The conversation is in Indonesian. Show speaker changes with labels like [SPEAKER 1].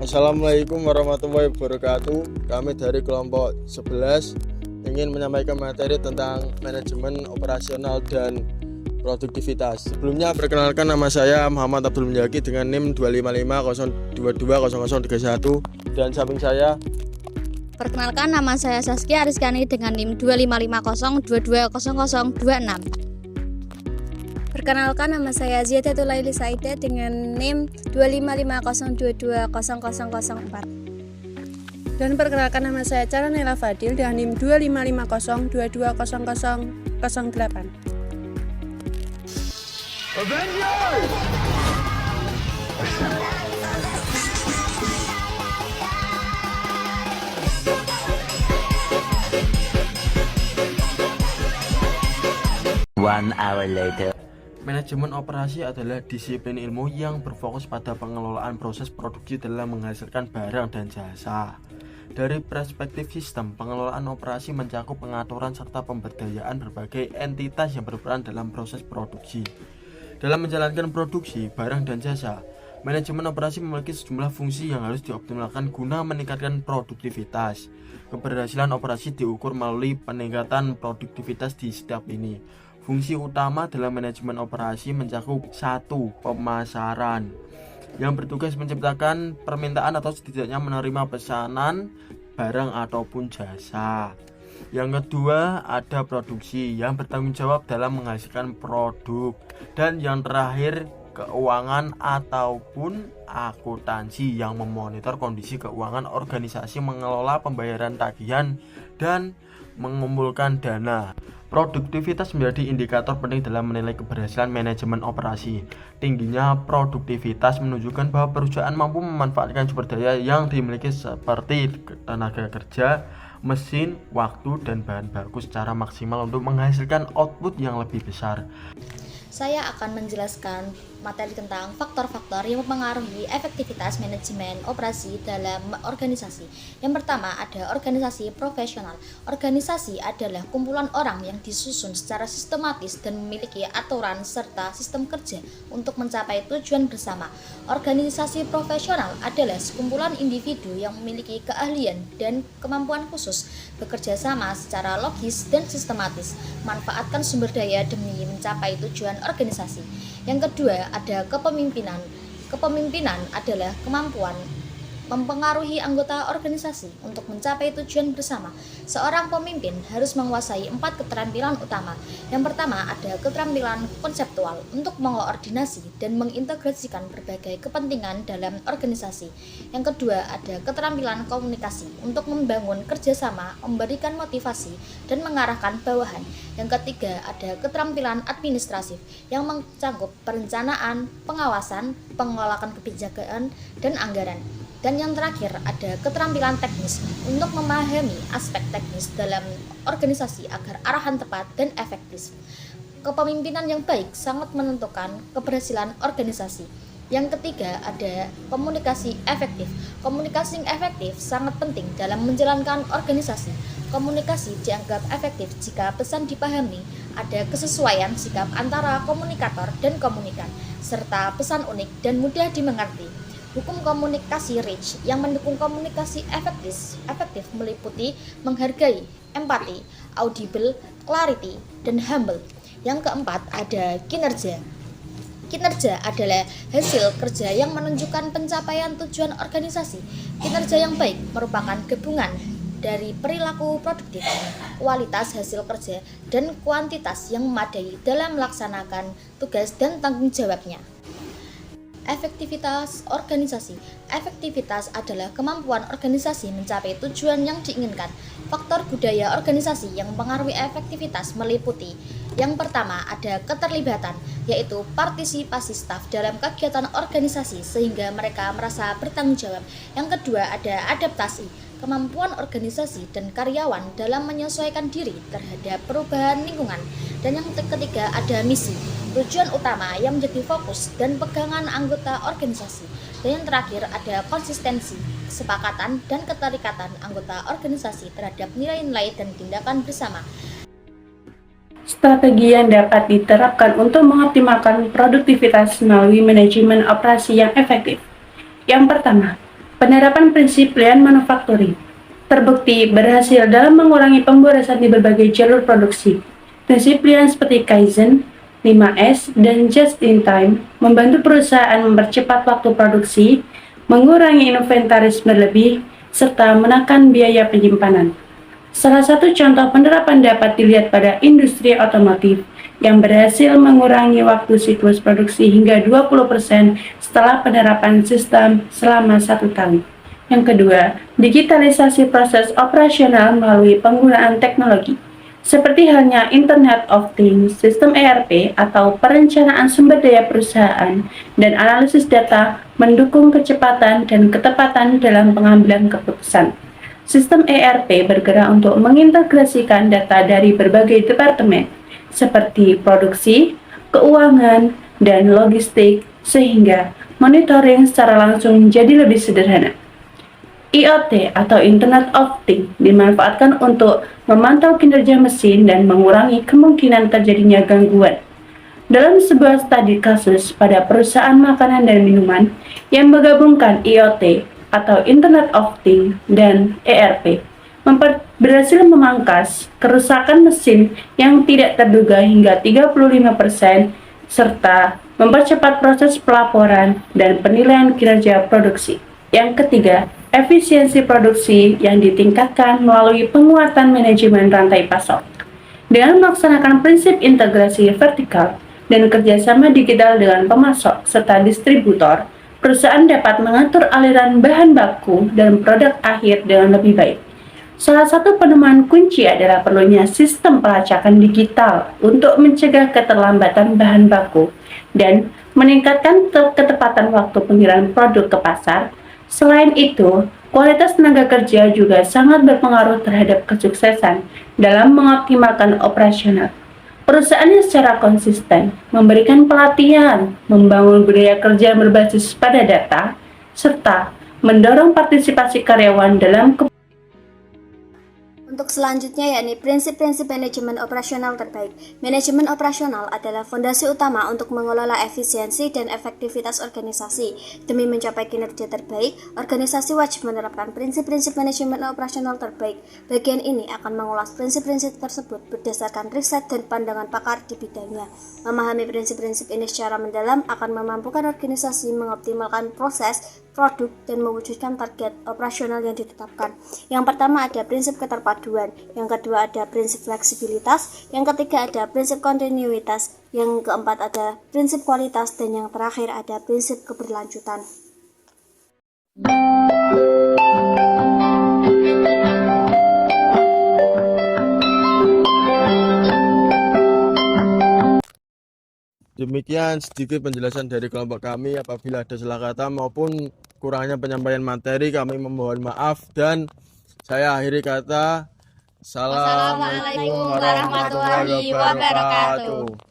[SPEAKER 1] Assalamualaikum warahmatullahi wabarakatuh. Kami dari kelompok 11 ingin menyampaikan materi tentang manajemen operasional dan produktivitas. Sebelumnya perkenalkan, nama saya Muhammad Abdul Menjaki dengan NIM 25502200031 dan samping saya.
[SPEAKER 2] Perkenalkan, nama saya Saskia Ariskani dengan NIM 25502200026.
[SPEAKER 3] Perkenalkan, nama saya Ziadatul Laili Saida dengan NIM 25502200004. Dan perkenalkan, nama saya Cara Nela Fadil dengan NIM 25502200008.
[SPEAKER 4] One hour later.
[SPEAKER 1] Manajemen operasi adalah disiplin ilmu yang berfokus pada pengelolaan proses produksi dalam menghasilkan barang dan jasa. Dari perspektif sistem, pengelolaan operasi mencakup pengaturan serta pemberdayaan berbagai entitas yang berperan dalam proses produksi. Dalam menjalankan produksi barang dan jasa, manajemen operasi memiliki sejumlah fungsi yang harus dioptimalkan guna meningkatkan produktivitas. Keberhasilan operasi diukur melalui peningkatan produktivitas di setiap lini. Fungsi utama dalam manajemen operasi mencakup 1. Pemasaran, yang bertugas menciptakan permintaan atau setidaknya menerima pesanan barang ataupun jasa. Yang kedua, ada produksi, yang bertanggung jawab dalam menghasilkan produk. Dan yang terakhir, keuangan ataupun akuntansi, yang memonitor kondisi keuangan organisasi, mengelola pembayaran tagihan dan mengumpulkan dana. Produktivitas menjadi indikator penting dalam menilai keberhasilan manajemen operasi. Tingginya produktivitas menunjukkan bahwa perusahaan mampu memanfaatkan sumber daya yang dimiliki seperti tenaga kerja, mesin, waktu, dan bahan baku secara maksimal untuk menghasilkan output yang lebih besar.
[SPEAKER 2] Saya akan menjelaskan materi tentang faktor-faktor yang mempengaruhi efektivitas manajemen operasi dalam organisasi. Yang pertama, ada organisasi profesional. Organisasi adalah kumpulan orang yang disusun secara sistematis dan memiliki aturan serta sistem kerja untuk mencapai tujuan bersama. Organisasi profesional adalah sekumpulan individu yang memiliki keahlian dan kemampuan khusus, bekerja sama secara logis dan sistematis, manfaatkan sumber daya demi mencapai tujuan organisasi. Yang kedua, ada kepemimpinan. Kepemimpinan adalah kemampuan mempengaruhi anggota organisasi untuk mencapai tujuan bersama. Seorang pemimpin harus menguasai 4 keterampilan utama. Yang pertama, ada keterampilan konseptual untuk mengoordinasi dan mengintegrasikan berbagai kepentingan dalam organisasi. Yang kedua, ada keterampilan komunikasi untuk membangun kerjasama, memberikan motivasi, dan mengarahkan bawahan. Yang ketiga, ada keterampilan administratif yang mencakup perencanaan, pengawasan, pengolahan kebijakan, dan anggaran. Dan yang terakhir, ada keterampilan teknis untuk memahami aspek teknis dalam organisasi agar arahan tepat dan efektif. Kepemimpinan yang baik sangat menentukan keberhasilan organisasi. Yang ketiga, ada komunikasi efektif. Komunikasi yang efektif sangat penting dalam menjalankan organisasi. Komunikasi dianggap efektif jika pesan dipahami, ada kesesuaian sikap antara komunikator dan komunikan, serta pesan unik dan mudah dimengerti. Hukum komunikasi Rich yang mendukung komunikasi efektif meliputi menghargai, empati, audible, clarity, dan humble. Yang keempat, ada kinerja. Kinerja adalah hasil kerja yang menunjukkan pencapaian tujuan organisasi. Kinerja yang baik merupakan gabungan dari perilaku produktif, kualitas hasil kerja, dan kuantitas yang memadai dalam melaksanakan tugas dan tanggung jawabnya. Efektivitas organisasi. Efektivitas adalah kemampuan organisasi mencapai tujuan yang diinginkan. Faktor budaya organisasi yang mempengaruhi efektivitas meliputi: yang pertama, ada keterlibatan, yaitu partisipasi staf dalam kegiatan organisasi sehingga mereka merasa bertanggung jawab. Yang kedua, ada adaptasi, kemampuan organisasi dan karyawan dalam menyesuaikan diri terhadap perubahan lingkungan. Dan yang ketiga, ada misi, tujuan utama yang menjadi fokus dan pegangan anggota organisasi. Dan yang terakhir, ada konsistensi, kesepakatan dan keterikatan anggota organisasi terhadap nilai-nilai dan tindakan bersama.
[SPEAKER 3] Strategi yang dapat diterapkan untuk mengoptimalkan produktivitas melalui manajemen operasi yang efektif. Yang pertama, Penerapan prinsip lean manufacturing terbukti berhasil dalam mengurangi pemborosan di berbagai jalur produksi. Prinsip lean seperti Kaizen, 5S, dan Just in Time membantu perusahaan mempercepat waktu produksi, mengurangi inventaris berlebih, serta menekan biaya penyimpanan. Salah satu contoh penerapan dapat dilihat pada industri otomotif yang berhasil mengurangi waktu siklus produksi hingga 20% setelah penerapan sistem selama 1 tahun. Yang kedua, digitalisasi proses operasional melalui penggunaan teknologi, seperti halnya Internet of Things, sistem ERP atau perencanaan sumber daya perusahaan, dan analisis data mendukung kecepatan dan ketepatan dalam pengambilan keputusan. Sistem ERP bergerak untuk mengintegrasikan data dari berbagai departemen, seperti produksi, keuangan, dan logistik, sehingga monitoring secara langsung menjadi lebih sederhana. IoT atau Internet of Things dimanfaatkan untuk memantau kinerja mesin dan mengurangi kemungkinan terjadinya gangguan. Dalam sebuah studi kasus pada perusahaan makanan dan minuman yang menggabungkan IoT atau Internet of Things dan ERP, berhasil memangkas kerusakan mesin yang tidak terduga hingga 35%, serta mempercepat proses pelaporan dan penilaian kinerja produksi. Yang ketiga, efisiensi produksi yang ditingkatkan melalui penguatan manajemen rantai pasok. Dengan melaksanakan prinsip integrasi vertikal dan kerjasama digital dengan pemasok serta distributor, perusahaan dapat mengatur aliran bahan baku dan produk akhir dengan lebih baik. Salah satu penemuan kunci adalah perlunya sistem pelacakan digital untuk mencegah keterlambatan bahan baku dan meningkatkan ketepatan waktu pengiriman produk ke pasar. Selain itu, kualitas tenaga kerja juga sangat berpengaruh terhadap kesuksesan dalam mengoptimalkan operasional. Perusahaan yang secara konsisten memberikan pelatihan, membangun budaya kerja berbasis pada data, serta mendorong partisipasi karyawan dalam
[SPEAKER 2] Untuk selanjutnya yakni prinsip-prinsip manajemen operasional terbaik. Manajemen operasional adalah fondasi utama untuk mengelola efisiensi dan efektivitas organisasi. Demi mencapai kinerja terbaik, organisasi wajib menerapkan prinsip-prinsip manajemen operasional terbaik. Bagian ini akan mengulas prinsip-prinsip tersebut berdasarkan riset dan pandangan pakar di bidangnya. Memahami prinsip-prinsip ini secara mendalam akan memampukan organisasi mengoptimalkan proses, produk, dan mewujudkan target operasional yang ditetapkan. Yang pertama ada prinsip keterpaduan, yang kedua ada prinsip fleksibilitas, yang ketiga ada prinsip kontinuitas, yang keempat ada prinsip kualitas, dan yang terakhir ada prinsip keberlanjutan.
[SPEAKER 1] Demikian sedikit penjelasan dari kelompok kami. Apabila ada salah kata maupun kurangnya penyampaian materi, kami memohon maaf, dan saya akhiri kata Assalamualaikum warahmatullahi wabarakatuh.